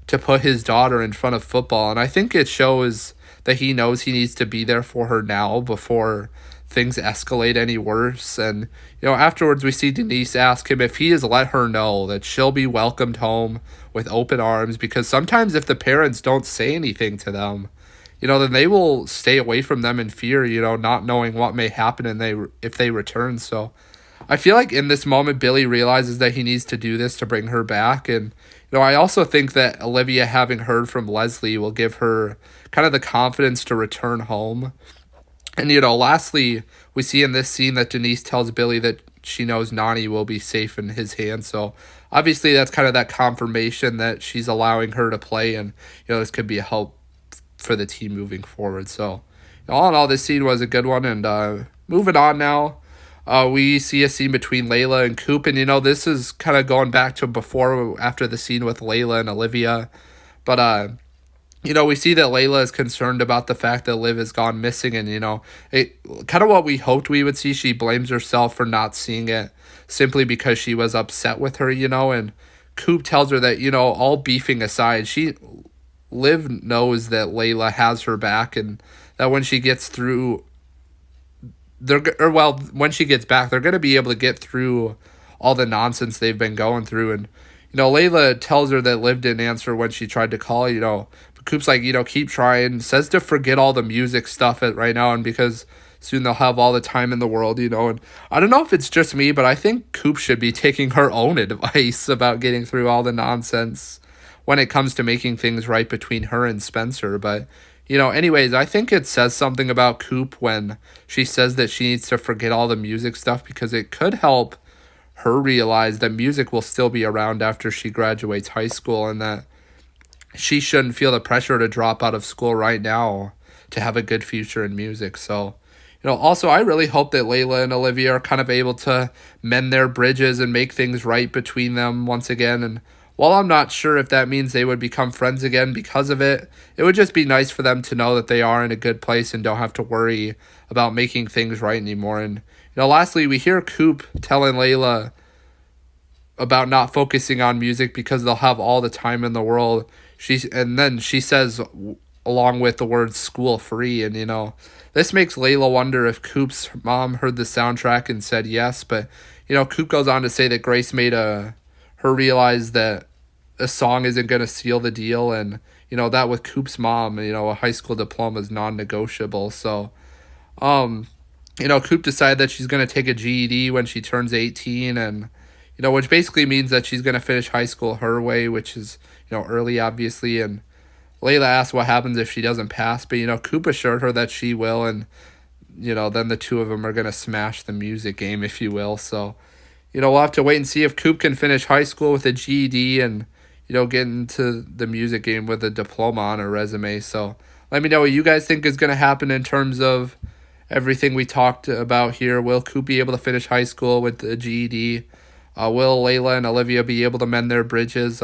[SPEAKER 1] to put his daughter in front of football? And I think it shows that he knows he needs to be there for her now before things escalate any worse. And, afterwards we see Denise ask him if he has let her know that she'll be welcomed home with open arms, because sometimes if the parents don't say anything to them, then they will stay away from them in fear, not knowing what may happen and if they return. So I feel like in this moment, Billy realizes that he needs to do this to bring her back. And, I also think that Olivia, having heard from Leslie, will give her kind of the confidence to return home. And, lastly, we see in this scene that Denise tells Billy that she knows Nani will be safe in his hands. So obviously that's kind of that confirmation that she's allowing her to play. And, this could be a help for the team moving forward. So all in all, this scene was a good one. And moving on now, we see a scene between Layla and Coop. And, this is kind of going back to after the scene with Layla and Olivia. But, we see that Layla is concerned about the fact that Liv has gone missing. And, it kind of what we hoped we would see. She blames herself for not seeing it simply because she was upset with her, and Coop tells her that, all beefing aside, Liv knows that Layla has her back and that when she gets through, when she gets back, they're going to be able to get through all the nonsense they've been going through. And, Layla tells her that Liv didn't answer when she tried to call, but Coop's like, keep trying, says to forget all the music stuff right now, and because soon they'll have all the time in the world, and I don't know if it's just me, but I think Coop should be taking her own advice about getting through all the nonsense when it comes to making things right between her and Spencer. But, anyways, I think it says something about Coop when she says that she needs to forget all the music stuff, because it could help her realize that music will still be around after she graduates high school, and that she shouldn't feel the pressure to drop out of school right now to have a good future in music. So, also I really hope that Layla and Olivia are kind of able to mend their bridges and make things right between them once again. And while I'm not sure if that means they would become friends again because of it, it would just be nice for them to know that they are in a good place and don't have to worry about making things right anymore. And lastly, we hear Coop telling Layla about not focusing on music because they'll have all the time in the world. And then she says, along with the words "school free," and this makes Layla wonder if Coop's mom heard the soundtrack and said yes. But Coop goes on to say that Grace made her realize that a song isn't going to seal the deal, and that with Coop's mom, a high school diploma is non-negotiable. So Coop decided that she's going to take a GED when she turns 18, and which basically means that she's going to finish high school her way, which is early, obviously. And Layla asks what happens if she doesn't pass, but Coop assured her that she will, and then the two of them are going to smash the music game, if you will. So we'll have to wait and see if Coop can finish high school with a GED and get into the music game with a diploma on her resume. So let me know what you guys think is going to happen in terms of everything we talked about here. Will Coop be able to finish high school with the GED? Will Layla and Olivia be able to mend their bridges?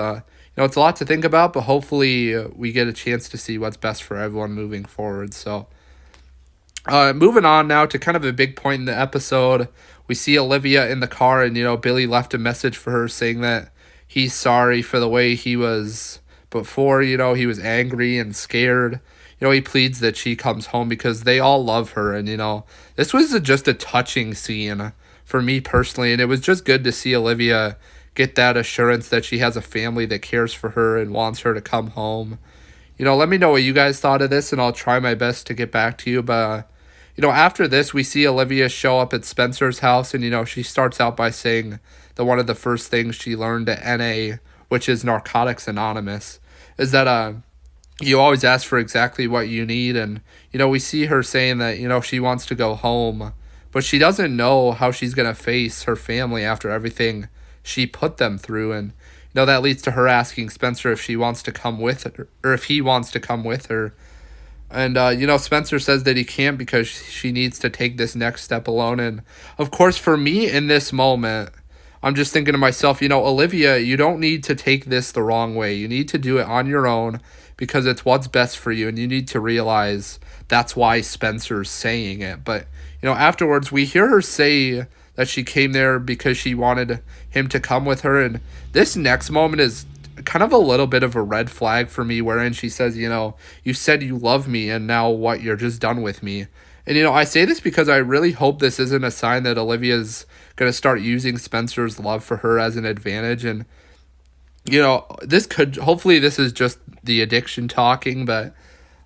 [SPEAKER 1] It's a lot to think about, but hopefully we get a chance to see what's best for everyone moving forward. So moving on now to kind of a big point in the episode, we see Olivia in the car, and Billy left a message for her saying that he's sorry for the way he was before. He was angry and scared. He pleads that she comes home because they all love her, and this was just a touching scene for me personally, and it was just good to see Olivia get that assurance that she has a family that cares for her and wants her to come home. Let me know what you guys thought of this, and I'll try my best to get back to you. But after this, we see Olivia show up at Spencer's house, and she starts out by saying that one of the first things she learned at NA, which is Narcotics Anonymous, is that you always ask for exactly what you need. And we see her saying that she wants to go home, but she doesn't know how she's going to face her family after everything she put them through. And that leads to her asking Spencer if she wants to come with her, or if he wants to come with her. And Spencer says that he can't because she needs to take this next step alone. And of course, for me in this moment, I'm just thinking to myself, Olivia, you don't need to take this the wrong way. You need to do it on your own because it's what's best for you, and you need to realize that's why Spencer's saying it. But afterwards, we hear her say that she came there because she wanted him to come with her. And this next moment is kind of a little bit of a red flag for me, wherein she says, you said you love me, and now what, you're just done with me. And I say this because I really hope this isn't a sign that Olivia's going to start using Spencer's love for her as an advantage. And hopefully this is just the addiction talking, but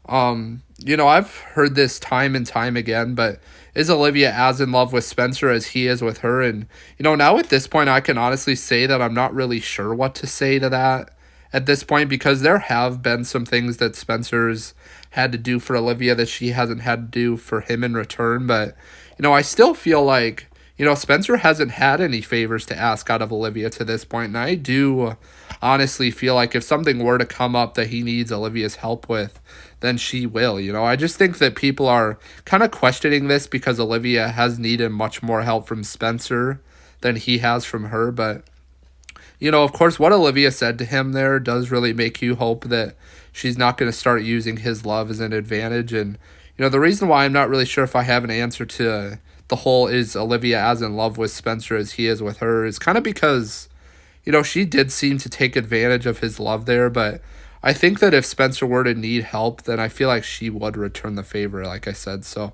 [SPEAKER 1] I've heard this time and time again, but is Olivia as in love with Spencer as he is with her? And now at this point, I can honestly say that I'm not really sure what to say to that at this point, because there have been some things that Spencer's had to do for Olivia that she hasn't had to do for him in return. But I still feel like Spencer hasn't had any favors to ask out of Olivia to this point, and I do honestly feel like if something were to come up that he needs Olivia's help with, then she will. I just think that people are kind of questioning this because Olivia has needed much more help from Spencer than he has from her. But of course, what Olivia said to him there does really make you hope that she's not going to start using his love as an advantage. And the reason why I'm not really sure if I have an answer to the whole is Olivia as in love with Spencer as he is with her is kind of because she did seem to take advantage of his love there. But I think that if Spencer were to need help, then I feel like she would return the favor, like I said. So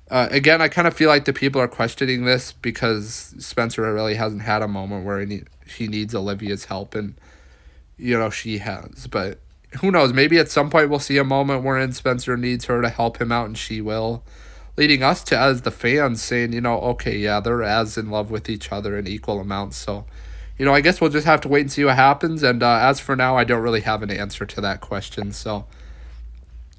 [SPEAKER 1] again, I kind of feel like the people are questioning this because Spencer really hasn't had a moment where he needs Olivia's help, and she has. But who knows, maybe at some point we'll see a moment wherein Spencer needs her to help him out, and she will, leading us to, as the fans, saying, okay, yeah, they're as in love with each other in equal amounts. So I guess we'll just have to wait and see what happens. And as for now, I don't really have an answer to that question. So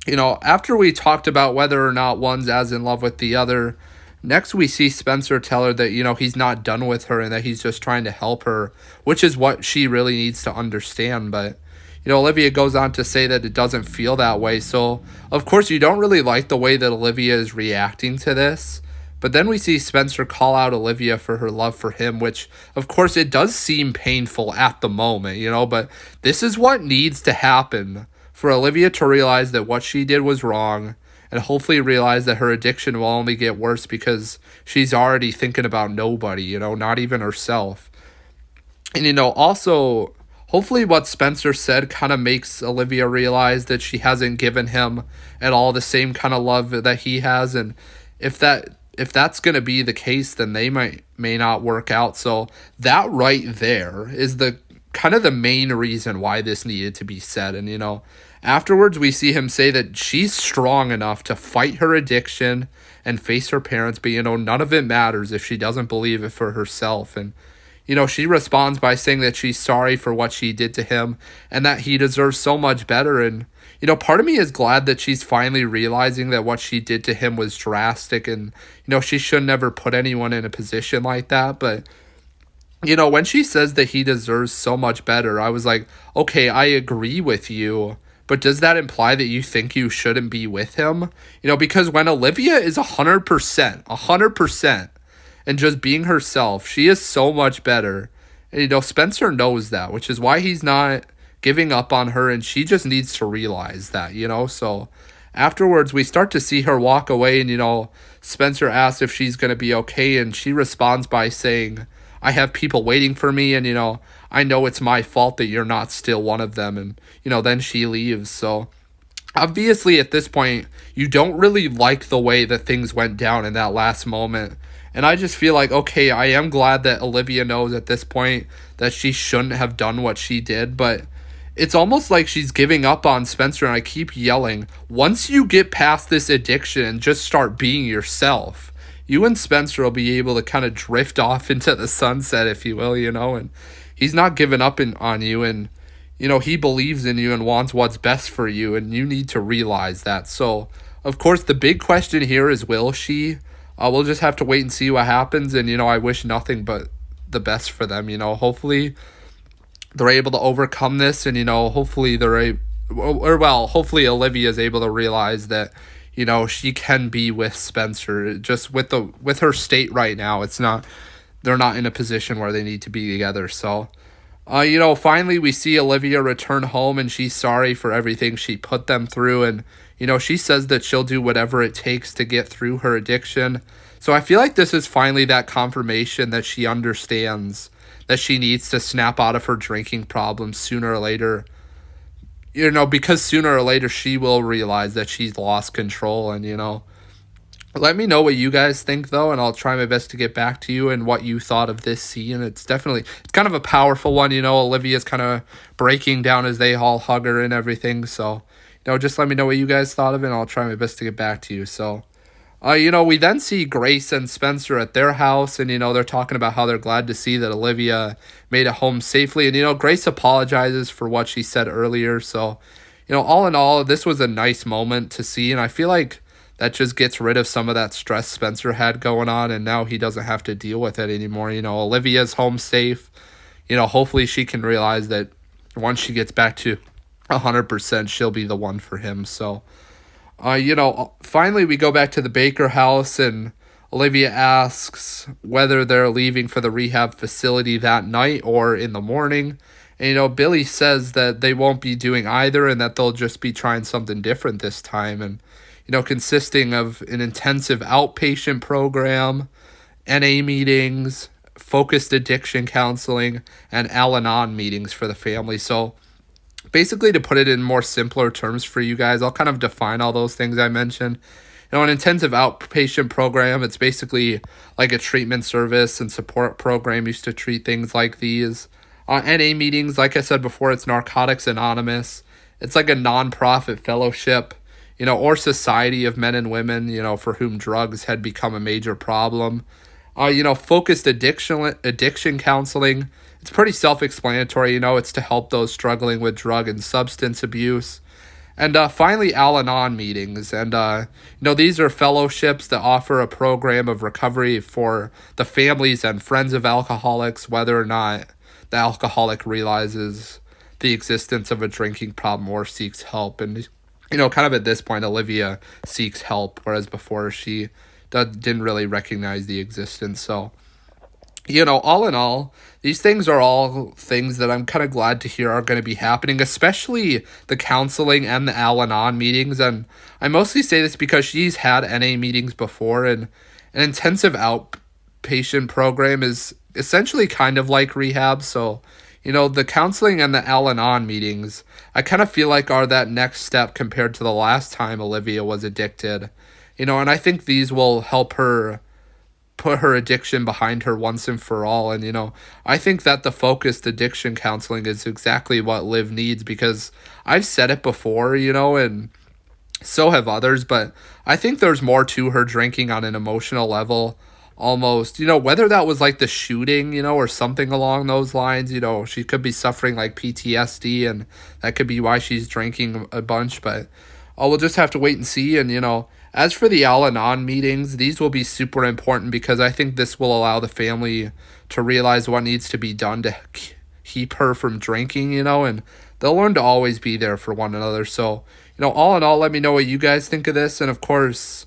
[SPEAKER 1] after we talked about whether or not one's as in love with the other, next we see Spencer tell her that he's not done with her and that he's just trying to help her, which is what she really needs to understand. But Olivia goes on to say that it doesn't feel that way. So of course you don't really like the way that Olivia is reacting to this, But then we see Spencer call out Olivia for her love for him, which, of course, it does seem painful at the moment, but this is what needs to happen for Olivia to realize that what she did was wrong and hopefully realize that her addiction will only get worse because she's already thinking about nobody, not even herself. And, also, hopefully what Spencer said kind of makes Olivia realize that she hasn't given him at all the same kind of love that he has. And if that's going to be the case, then they may not work out. So that right there is the kind of the main reason why this needed to be said. And, afterwards we see him say that she's strong enough to fight her addiction and face her parents, but, none of it matters if she doesn't believe it for herself. And, she responds by saying that she's sorry for what she did to him and that he deserves so much better. And, part of me is glad that she's finally realizing that what she did to him was drastic and, she should never put anyone in a position like that. But, when she says that he deserves so much better, I was like, okay, I agree with you. But does that imply that you think you shouldn't be with him? Because when Olivia is 100%, and just being herself, she is so much better. And, Spencer knows that, which is why he's not giving up on her, and she just needs to realize that, So afterwards, we start to see her walk away, and, Spencer asks if she's going to be okay, and she responds by saying, I have people waiting for me, and, I know it's my fault that you're not still one of them. And, then she leaves. So obviously at this point, you don't really like the way that things went down in that last moment. And I just feel like, okay, I am glad that Olivia knows at this point that she shouldn't have done what she did, but it's almost like she's giving up on Spencer, and I keep yelling, once you get past this addiction and just start being yourself, you and Spencer will be able to kind of drift off into the sunset, if you will, and he's not giving up on you, and, he believes in you and wants what's best for you, and you need to realize that. So, of course, the big question here is, will she? We'll just have to wait and see what happens. And, I wish nothing but the best for them. Hopefully they're able to overcome this. And, hopefully hopefully Olivia is able to realize that, she can be with Spencer. Just with her state right now, they're not in a position where they need to be together. So, finally we see Olivia return home, and she's sorry for everything she put them through. And, she says that she'll do whatever it takes to get through her addiction. So I feel like this is finally that confirmation that she understands that she needs to snap out of her drinking problem sooner or later. Because sooner or later she will realize that she's lost control. And, let me know what you guys think, though, and I'll try my best to get back to you and what you thought of this scene. It's kind of a powerful one. Olivia's kind of breaking down as they all hug her and everything. So, just let me know what you guys thought of it, and I'll try my best to get back to you. So, we then see Grace and Spencer at their house, and, they're talking about how they're glad to see that Olivia made it home safely. And, Grace apologizes for what she said earlier. So, all in all, this was a nice moment to see, and I feel like that just gets rid of some of that stress Spencer had going on, and now he doesn't have to deal with it anymore. Olivia's home safe. Hopefully she can realize that once she gets back to 100%, she'll be the one for him. So, finally we go back to the Baker house, and Olivia asks whether they're leaving for the rehab facility that night or in the morning. And, Billy says that they won't be doing either, and that they'll just be trying something different this time. And, consisting of an intensive outpatient program, NA meetings, focused addiction counseling, and Al-Anon meetings for the family. So basically, to put it in more simpler terms for you guys, I'll kind of define all those things I mentioned. An intensive outpatient program, it's basically like a treatment service and support program used to treat things like these. NA meetings, like I said before, it's Narcotics Anonymous. It's like a nonprofit fellowship, or society of men and women, for whom drugs had become a major problem. Focused addiction counseling. It's pretty self-explanatory, it's to help those struggling with drug and substance abuse. And finally, Al-Anon meetings. And, these are fellowships that offer a program of recovery for the families and friends of alcoholics, whether or not the alcoholic realizes the existence of a drinking problem or seeks help. And, kind of at this point, Olivia seeks help, whereas before she didn't really recognize the existence. So, all in all, these things are all things that I'm kind of glad to hear are going to be happening, especially the counseling and the Al Anon meetings. And I mostly say this because she's had NA meetings before, and an intensive outpatient program is essentially kind of like rehab. So, the counseling and the Al Anon meetings, I kind of feel like are that next step compared to the last time Olivia was addicted. And I think these will help her put her addiction behind her once and for all. And I think that the focused addiction counseling is exactly what Liv needs, because I've said it before, and so have others, but I think there's more to her drinking on an emotional level. Almost, whether that was like the shooting, or something along those lines. She could be suffering like PTSD, and that could be why she's drinking a bunch. But we'll just have to wait and see. And as for the Al-Anon meetings, these will be super important, because I think this will allow the family to realize what needs to be done to keep her from drinking, and they'll learn to always be there for one another. So, all in all, let me know what you guys think of this. And of course,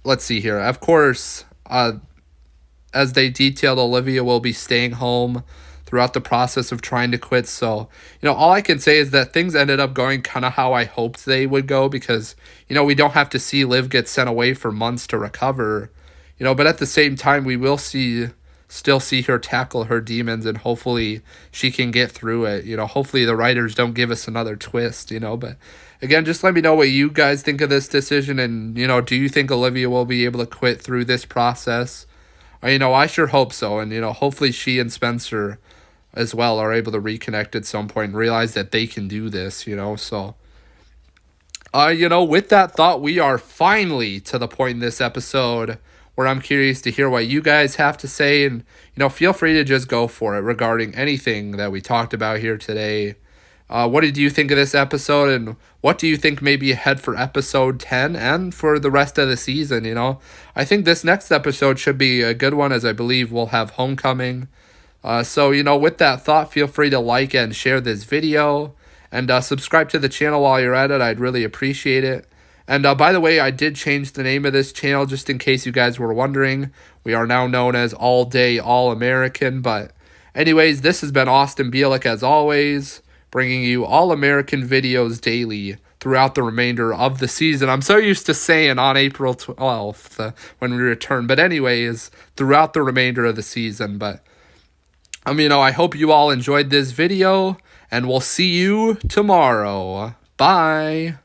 [SPEAKER 1] let's see here. Of course, as they detailed, Olivia will be staying home throughout the process of trying to quit. So, all I can say is that things ended up going kind of how I hoped they would go, because, we don't have to see Liv get sent away for months to recover, but at the same time, we will still see her tackle her demons, and hopefully she can get through it. Hopefully the writers don't give us another twist, but again, just let me know what you guys think of this decision. And, do you think Olivia will be able to quit through this process? I sure hope so. And, hopefully she and Spencer as well are able to reconnect at some point and realize that they can do this, so. With that thought, we are finally to the point in this episode where I'm curious to hear what you guys have to say. And, feel free to just go for it regarding anything that we talked about here today. What did you think of this episode, and what do you think may be ahead for episode 10 and for the rest of the season? I think this next episode should be a good one, as I believe we'll have Homecoming. So, with that thought, feel free to like and share this video, and subscribe to the channel while you're at it. I'd really appreciate it. And by the way, I did change the name of this channel just in case you guys were wondering. We are now known as All Day All American. But anyways, this has been Austin Bielik as always, bringing you All American videos daily throughout the remainder of the season. I'm so used to saying on April 12th when we return. But anyways, throughout the remainder of the season. But I hope you all enjoyed this video, and we'll see you tomorrow. Bye.